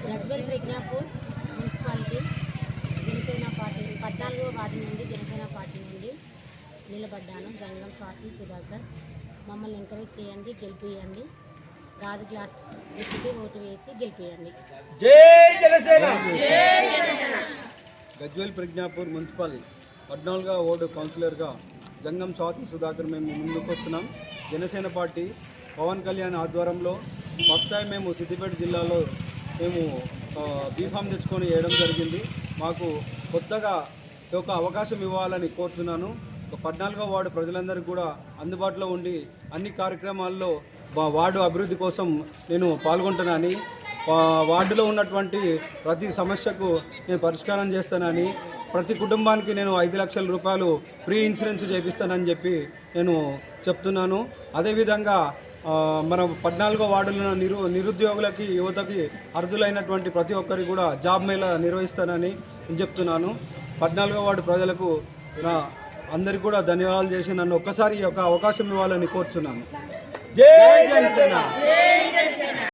Gajwel Prajnapur municipality Janasena party 14వ ward నుండి Janasena party నుండి నిలబడ్డాను. గంగం స్వాతి సుధాకర్. మమ్మల్ని ఎంకరేజ్ చేయండి, గెలిపియండి. గాజు గ్లాస్ ఎత్తికి ఓటు వేసి గెలిపియండి. జై జనసేన. గజ్వేల్ ప్రజ్ఞాపూర్ మున్సిపల్ 14వ వార్డు కౌన్సిలర్గా గంగం స్వాతి సుధాకర్ మేము ముందుకు వస్తున్నాం. జనసేన పార్టీ పవన్ కళ్యాణ్ ఆధ్వర్యంలో ఫస్ట్ టైం మేము సిద్దిపేట జిల్లాలో మేము బీఫామ్ తెచ్చుకొని వేయడం జరిగింది. మాకు కొత్తగా ఒక అవకాశం ఇవ్వాలని కోరుతున్నాను. 14వ వార్డు ప్రజలందరికీ కూడా అందుబాటులో ఉండి అన్ని కార్యక్రమాల్లో వార్డు అభివృద్ధి కోసం నేను పాల్గొంటున్నానని, వార్డులో ఉన్నటువంటి ప్రతి సమస్యకు నేను పరిష్కారం చేస్తానని, ప్రతి కుటుంబానికి నేను 5 లక్షల రూపాయలు ఫ్రీ ఇన్సూరెన్స్ చేపిస్తానని చెప్పి నేను చెప్తున్నాను. అదేవిధంగా మన 14వ వార్డులో నిరుద్యోగులకి, యువతకి అర్హులైనటువంటి ప్రతి ఒక్కరికి కూడా జాబ్ మేళా నిర్వహిస్తానని నేను చెప్తున్నాను. 14వ వార్డు ప్రజలకు అందరికీ కూడా ధన్యవాదాలు చేసి నన్ను ఒక్కసారి ఈ యొక్క అవకాశం ఇవ్వాలని కోరుతున్నాను. జై జనసేన.